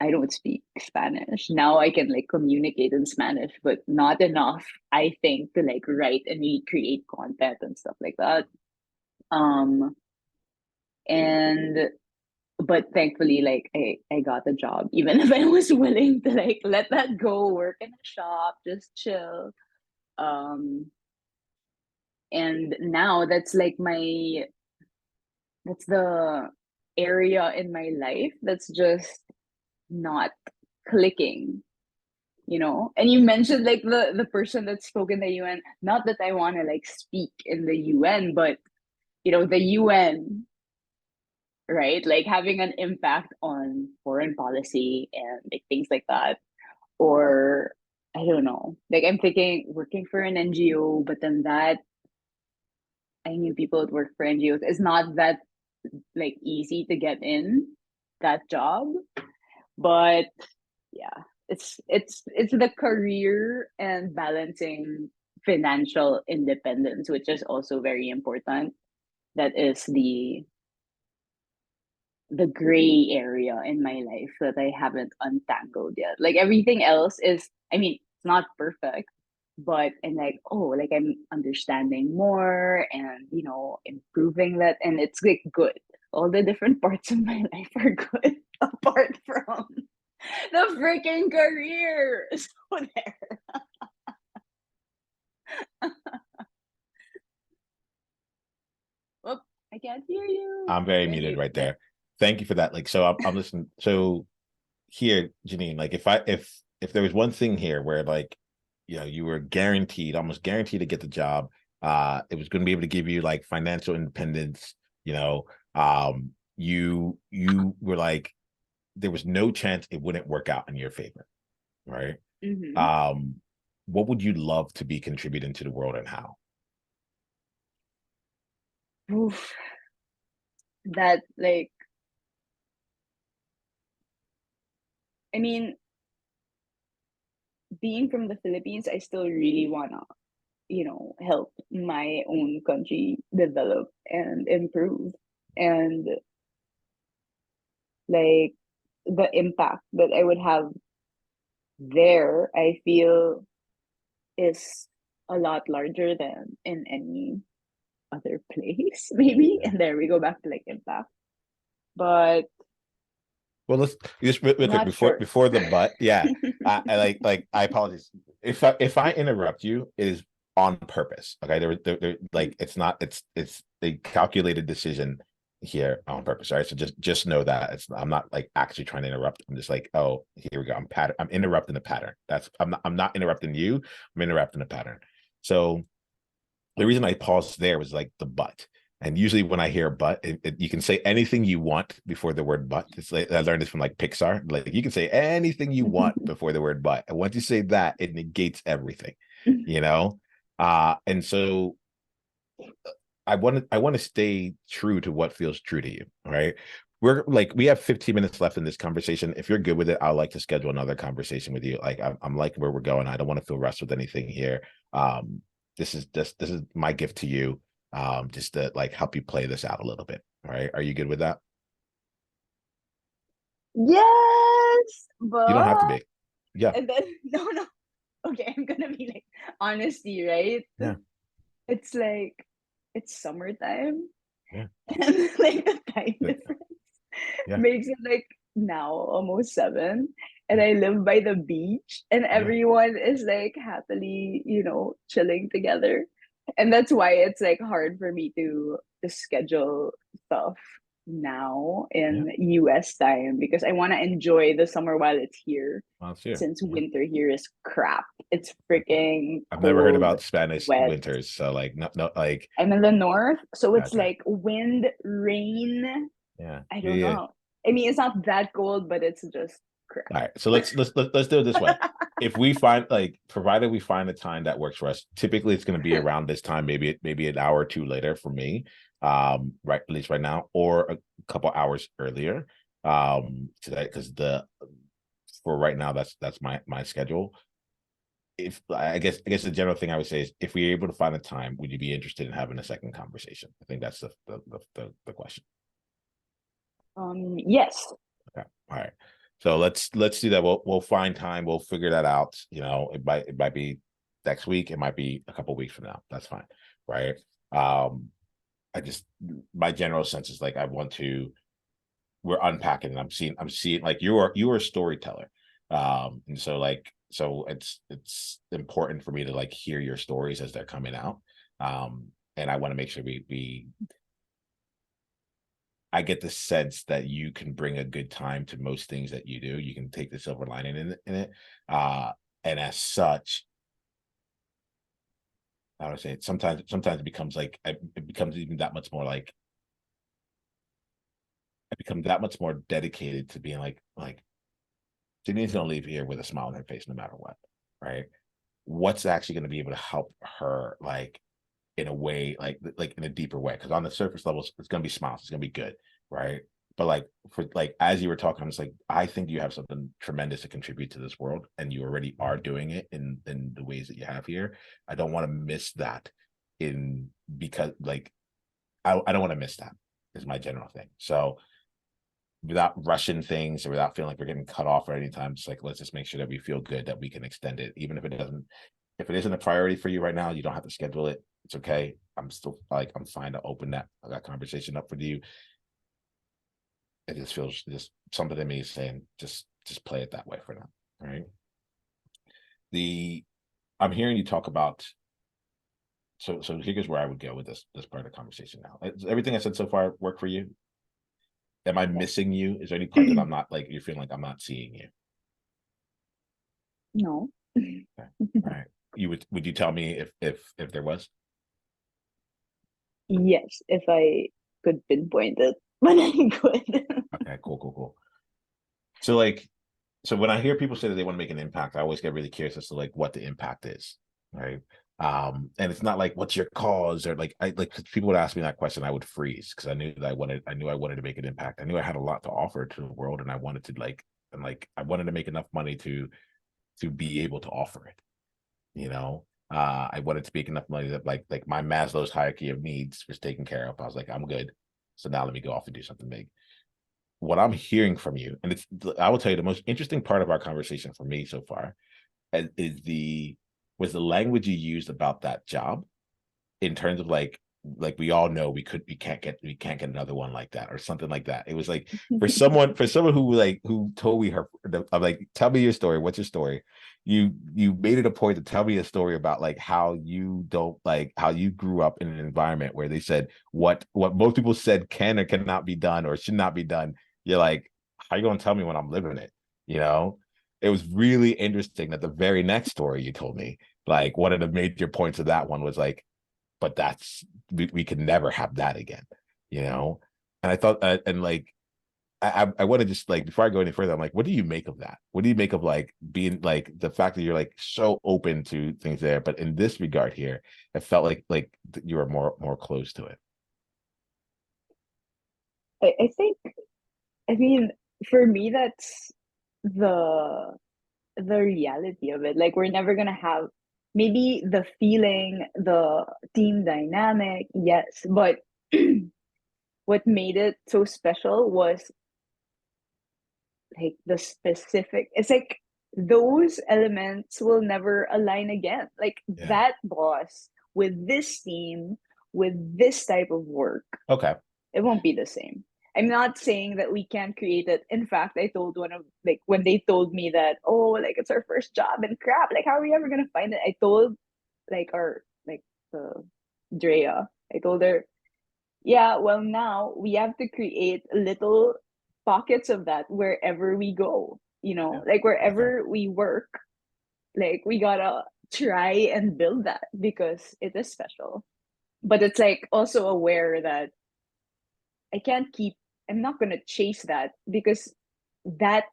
I don't speak Spanish. Now I can like communicate in Spanish, but not enough, I think, to like write and really create content and stuff like that. Um and but thankfully like I got a job even if I was willing to like let that go, work in a shop, just chill. Um and now that's the area in my life that's just not clicking, you know. And you mentioned like the person that spoke in the UN, not that I want to like speak in the UN, but you know, the UN, right, like having an impact on foreign policy and like things like that. Or I don't know, like I'm thinking working for an NGO, but then that I knew people that work for NGOs, it's not that like easy to get in that job. But yeah, it's the career and balancing financial independence, which is also very important. That is the gray area in my life that I haven't untangled yet. Like everything else is, I mean, it's not perfect, but and like, oh, like I'm understanding more and you know, improving that, and it's like good. All the different parts of my life are good apart from the freaking career. So there. Oh, I can't hear you. I'm very You're muted muted right there. there. Thank you for that. Like, so I'm listening. So here, Jennine, like if there was one thing here where like, you know, you were guaranteed, almost guaranteed to get the job, it was going to be able to give you like financial independence, you know, you were like, there was no chance it wouldn't work out in your favor, right? Mm-hmm. Um, what would you love to be contributing to the world and how? Oof, that like, I mean, being from the Philippines, I still really wanna, you know, help my own country develop and improve. And like the impact that I would have there, I feel is a lot larger than in any other place, maybe. Yeah. And there we go back to like impact. But Well, let's just real quick not before sure. the but. Yeah, I like I apologize if I interrupt you. It is on purpose. Okay, there like it's a calculated decision here on purpose. All right, so just know that I'm not like actually trying to interrupt. I'm just like, oh, here we go. I'm interrupting the pattern. That's I'm not interrupting you. I'm interrupting the pattern. So the reason I paused there was like the but. And usually when I hear but, you can say anything you want before the word but. It's like I learned this from like Pixar. Like you can say anything you want before the word but. And once you say that, it negates everything, you know? And so I want to stay true to what feels true to you. All right. We're like we have 15 minutes left in this conversation. If you're good with it, I'd like to schedule another conversation with you. Like I'm liking where we're going. I don't want to feel rushed with anything here. This is my gift to you. Just to like help you play this out a little bit. All right. Are you good with that? Yes, You don't have to but be. Yeah. and then no, no. Okay, I'm gonna be like honesty, right? Yeah. It's like it's summertime, Yeah. and like the time Yeah. difference Yeah. makes it like now almost 7, and Yeah. I live by the beach, and Yeah. everyone is like happily, you know, chilling together, and that's why it's like hard for me to schedule stuff now Yeah. in US time because I want to enjoy the summer while it's here. Well, it's here. Since Yeah. winter here is crap. It's freaking I've never heard cold, about Spanish wet. winters, so like no like I'm in the north, so it's gotcha. like wind, rain. Yeah. I Yeah. don't Yeah. know. I mean, it's not that cold, but it's just crap. All right. So let's do it this way. If we find like provided we find a time that works for us, typically it's going to be around this time, maybe an hour or two later for me. Right, at least right now, or a couple hours earlier. Today because the for right now that's my schedule. If I guess the general thing I would say is if we're able to find a time, would you be interested in having a second conversation? I think that's the question. Yes. Okay. All right. So let's do that. We'll find time. We'll figure that out. You know, it might be next week. It might be a couple weeks from now. That's fine. Right. I just my general sense is like I want to we're unpacking and I'm seeing like you are a storyteller. And so like so it's important for me to like hear your stories as they're coming out. And I want to make sure we I get the sense that you can bring a good time to most things that you do. You can take the silver lining in it. Uh, and as such, I would say sometimes it becomes like it becomes even that much more like I become that much more dedicated to being like Janine's gonna leave here with a smile on her face no matter what, right? What's actually gonna be able to help her like in a way like in a deeper way because on the surface levels it's going to be smiles, it's going to be good, right? But like for like as you were talking, I'm just like I think you have something tremendous to contribute to this world and you already are doing it in the ways that you have here. I don't want to miss that in because like I don't want to miss that is my general thing. So without rushing things or without feeling like we're getting cut off at any time, it's like let's just make sure that we feel good that we can extend it even if it isn't a priority for you right now, you don't have to schedule it. It's okay. I'm still like I'm fine to open that conversation up with you. It just feels just something in me is saying just play it that way for now. All right. The I'm hearing you talk about so here's where I would go with this part of the conversation now. Does everything I said so far work for you? Am I missing you? Is there any part that I'm not like you're feeling like I'm not seeing you? No. Okay. All right. You would you tell me if there was? Yes, if I could pinpoint it, but I could. Okay, cool. So like so when I hear people say that they want to make an impact, I always get really curious as to like what the impact is, right? And it's not like what's your cause or like I like people would ask me that question, I would freeze because I knew I wanted to make an impact. I knew I had a lot to offer to the world, and I wanted to like I wanted to make enough money to be able to offer it. You know, I wanted to make enough money that like my Maslow's hierarchy of needs was taken care of. I was like, I'm good. So now let me go off and do something big. What I'm hearing from you, and it's I will tell you the most interesting part of our conversation for me so far is the was the language you used about that job in terms of like we all know we can't get another one like that or something like that. It was like for someone who told me I'm like tell me your story. What's your story? You made it a point to tell me a story about like how you don't like how you grew up in an environment where they said what most people said can or cannot be done or should not be done. You're like, how you gonna tell me when I'm living it? You know, it was really interesting that the very next story you told me, like one of the major points of that one was like, but we could never have that again, you know? And I thought, and like, I want to just like, before I go any further, I'm like, what do you make of that? What do you make of like being like the fact that you're like so open to things there, but in this regard here, it felt like you were more close to it. I think, I mean, for me, that's the the reality of it. Like we're never gonna have maybe the feeling, the team dynamic, yes, but what made it so special was like the specific it's like those elements will never align again. Like Yeah. that boss with this team, with this type of work, Okay. it won't be the same. I'm not saying that we can't create it. In fact, I told one of like when they told me that, oh, like it's our first job and crap, like how are we ever gonna find it? I told like our like the Drea, I told her, Yeah, well, now we have to create little pockets of that wherever we go, Yeah. like Okay. wherever we work, like we gotta try and build that because it is special. But it's like also aware that I can't keep, I'm not gonna chase that because that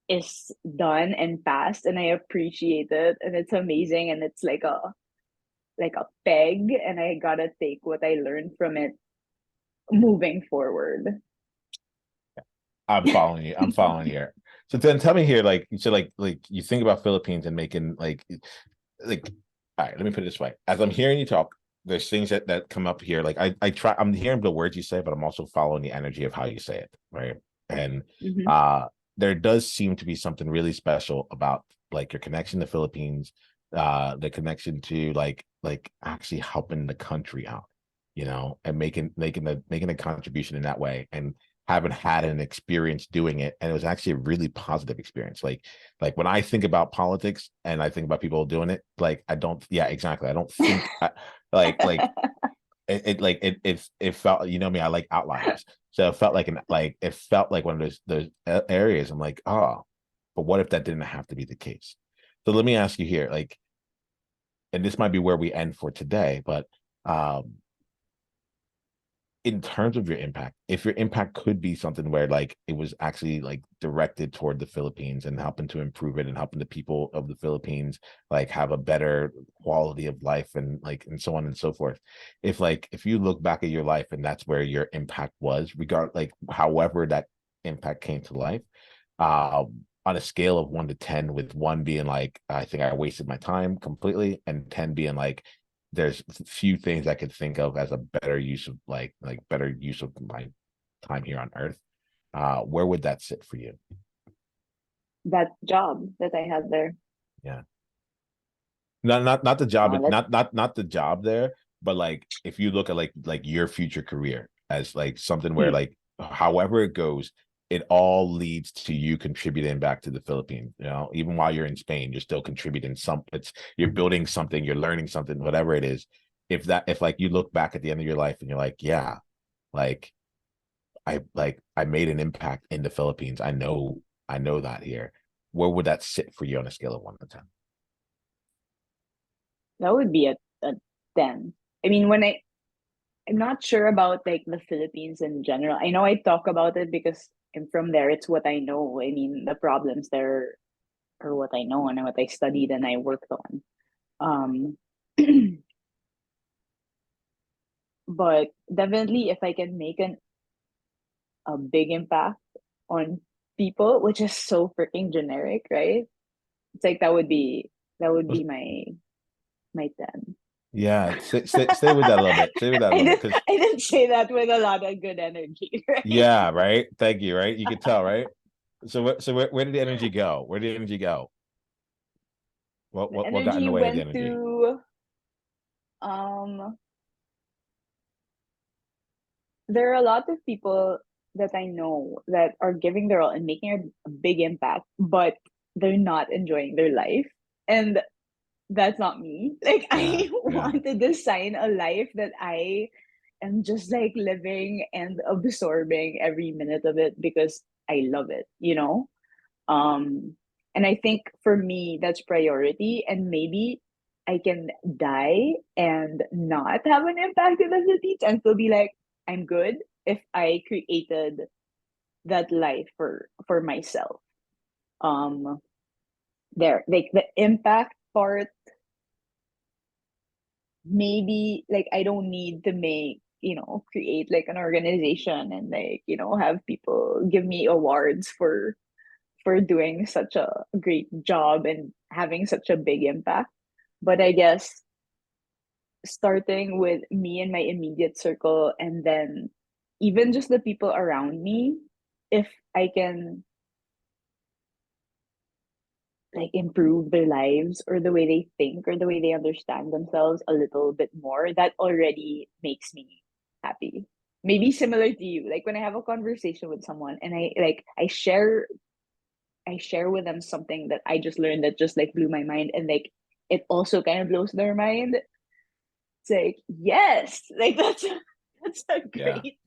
is done and past and I appreciate it and it's amazing and it's like a peg and I gotta take what I learned from it moving forward. I'm following you. I'm following you here. So then tell me here, like, so like you think about Philippines and making like, all right, let me put it this way. As I'm hearing you talk, there's things that come up here. Like I'm hearing the words you say, but I'm also following the energy of how you say it, right? And Mm-hmm. uh there does seem to be something really special about like your connection to Philippines, the connection to like actually helping the country out, and making a contribution in that way. And haven't had an experience doing it, and it was actually a really positive experience. Like when I think about politics and I think about people doing it, like I don't, yeah, exactly. I don't think like it felt, me, I like Outliers, so it felt like it felt like one of those areas. I'm like, oh, but what if that didn't have to be the case? So let me ask you here, like, and this might be where we end for today, but um in terms of your impact, if your impact could be something where like it was actually like directed toward the Philippines and helping to improve it and helping the people of the Philippines like have a better quality of life and like and so on and so forth. If you look back at your life and that's where your impact was, regard like however that impact came to life, on a scale of 1 to 10, with one being like I think I wasted my time completely, and 10 being like there's few things I could think of as a better use of better use of my time here on Earth. Where would that sit for you? That job that I had there. Yeah, not the job, That not the job there, but like if you look at like your future career as like something where hmm. like however it goes, it all leads to you contributing back to the Philippines. Even while you're in Spain, you're still contributing some. You're building something, you're learning something, whatever it is. If like you look back at the end of your life and you're like, yeah, like I made an impact in the Philippines. I know that here. Where would that sit for you on a scale of 1 to 10? That would be a 10. I mean, I'm not sure about like the Philippines in general. I know I talk about it because I'm from there. It's what I know. I mean, the problems there are what I know and what I studied and I worked on. Um, but definitely, if I can make a big impact on people, which is so freaking generic, right? It's like that would be my 10. Yeah, stay with that a little bit. Stay with that a I little bit, didn't because I didn't say that with a lot of good energy, right? yeah, right. Thank you. Right, you could tell, right? So where did the energy go? Where did the energy go? What The what what got in energy the way of the went energy? to um there are a lot of people that I know that are giving their all and making a big impact, but they're not enjoying their life. And that's not me. Like Yeah, I yeah, want to design a life that I am just like living and absorbing every minute of it because I love it. Um and I think for me that's priority and maybe I can die and not have an impact in the Philippines and still be like, I'm good if I created that life for myself. Um there like the impact part, maybe like I don't need to create like an organization and have people give me awards for doing such a great job and having such a big impact. But I guess starting with me and my immediate circle and then even just the people around me, if I can like improve their lives or the way they think or the way they understand themselves a little bit more, that already makes me happy. Maybe similar to you, like when I have a conversation with someone and I share with them something that I just learned that just like blew my mind and like it also kind of blows their mind. It's like, yes, like that's a Yeah. great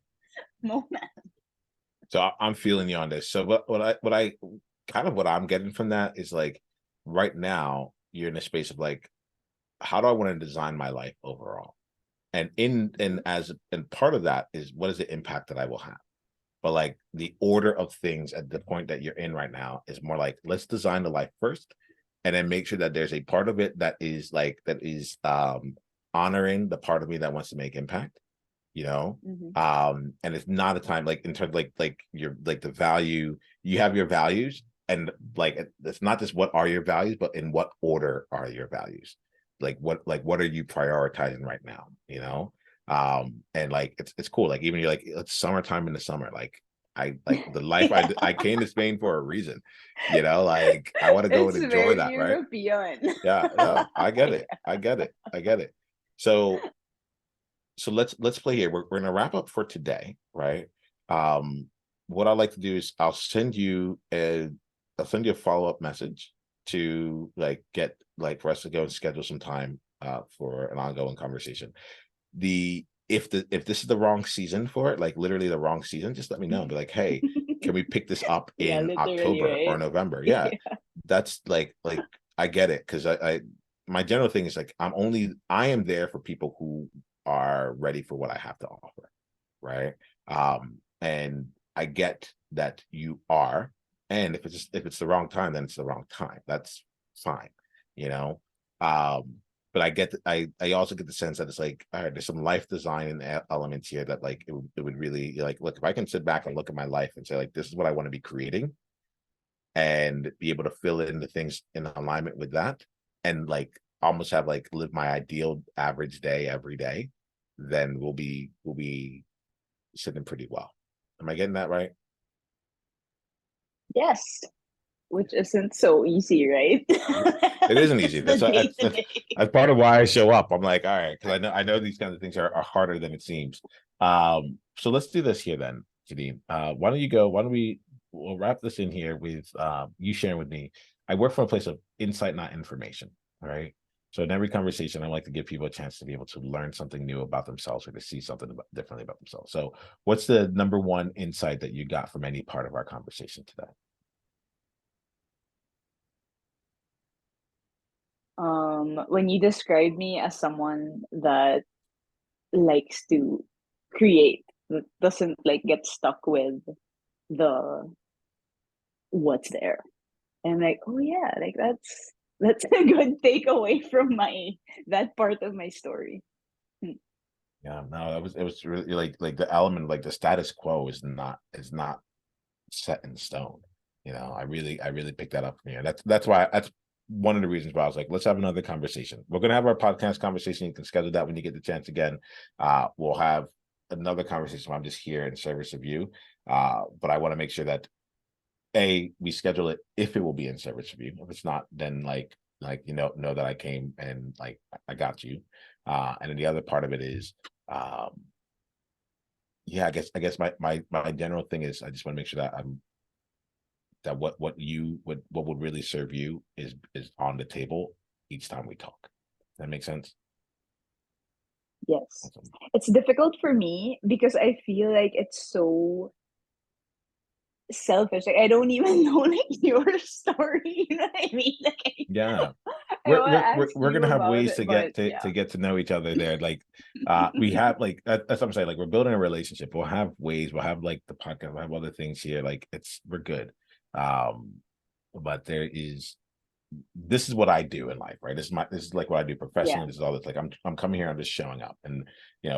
moment. So I'm feeling you on this. So what I kind of what I'm getting from that is like right now you're in a space of like, how do I want to design my life overall? And part of that is what is the impact that I will have? But like the order of things at the point that you're in right now is more like, let's design the life first, and then make sure that there's a part of it that is honoring the part of me that wants to make impact, you know. Mm-hmm. And it's not a time like in terms like your like the value, you have your values, and like it's not just what are your values, but in what order are your values, like what are you prioritizing right now, you know. And like it's cool, like even you're like it's summertime in the summer, like I like the life Yeah. I came to Spain for a reason, you know, like I want to go and It's enjoy very that, right? European. Yeah, no, I get it. I get it. I get it. So let's play here. We're gonna wrap up for today, right? Um, what I'd like to do is I'll send you a follow-up message to like get like for us to go and schedule some time for an ongoing conversation. If this is the wrong season for it, like literally the wrong season, just let me know. Be like, hey, can we pick this up Yeah, in literally, October or right? November? Yeah, Yeah. that's like I get it, because I my general thing is like I am there for people who are ready for what I have to offer, right? And I get that you are, and if it's the wrong time, then it's the wrong time. That's fine, you know. But I also get the sense that it's like, all right, there's some life design and elements here that like it would really like, look, if I can sit back and look at my life and say like, this is what I want to be creating, and be able to fill in the things in alignment with that, and like almost have like live my ideal average day every day, then we'll be sitting pretty well. Am I getting that right? Yes, which isn't so easy, right? It isn't easy. Just the day to day. That's part of why I show up. I'm like, all right, because I know these kinds of things are harder than it seems. So let's do this here then, Jennine. Why don't you go? We'll wrap this in here with you sharing with me. I work from a place of insight, not information. All right. So in every conversation, I like to give people a chance to be able to learn something new about themselves or to see something differently about themselves. So what's the number one insight that you got from any part of our conversation today? When you describe me as someone that likes to create, that doesn't like get stuck with the what's there. And like, oh yeah, like that's a good takeaway from my that part of my story. Hmm. Yeah, no, it was really like the element, like the status quo is not set in stone. You know, I really picked that up from you. That's one of the reasons why I was like, let's have another conversation. We're gonna have our podcast conversation. You can schedule that when you get the chance again. We'll have another conversation where I'm just here in service of you. But I want to make sure that we schedule it if it will be in service of you. If it's not, then like know that I came and like I got you. And then the other part of it is um yeah, I guess my general thing is I just want to make sure that I'm that what would really serve you is on the table each time we talk. That makes sense. Yes. Awesome. It's difficult for me because I feel like it's so selfish. Like I don't even know like your story. You know what I mean? Like Yeah, I want to ask we're you gonna have about ways it, to but get to yeah. get to know each other there. Like we have like that's what I'm saying. Like we're building a relationship. We'll have ways. We'll have like the podcast. We'll have other things here. Like we're good. Um, but this is what I do in life, right? This is like what I do Yeah. professionally. This is all this like I'm coming here, I'm just showing up. And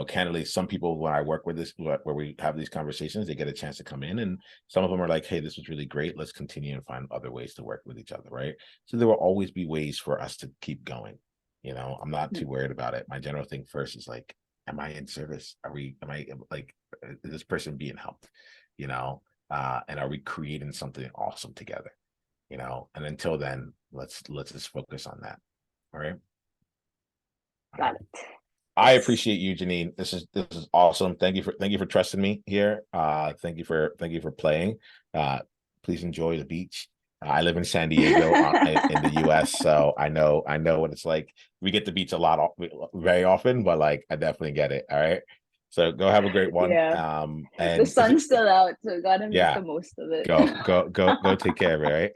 candidly, some people when I work with this where we have these conversations, they get a chance to come in, and some of them are like, hey, this was really great. Let's continue and find other ways to work with each other, right? So there will always be ways for us to keep going. I'm not too Hmm. worried about it. My general thing first is like, am I in service? Am I like is this person being helped? And are we creating something awesome together? And until then, let's just focus on that. All right. All Got right. it. I Yes. appreciate you, Jennine. This is awesome. Thank you for trusting me here. Thank you for playing. Uh please enjoy the beach. I live in San Diego in the US, so I know what it's like. We get the beach a lot very often, but like I definitely get it. All right. So go have a great one. Yeah. The And sun's still out, so gotta make yeah, the most of it. go take care of it, all right?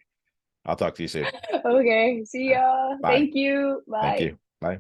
I'll talk to you soon. Okay. See All right. ya. Bye. Thank you. Thank Bye. you. Bye.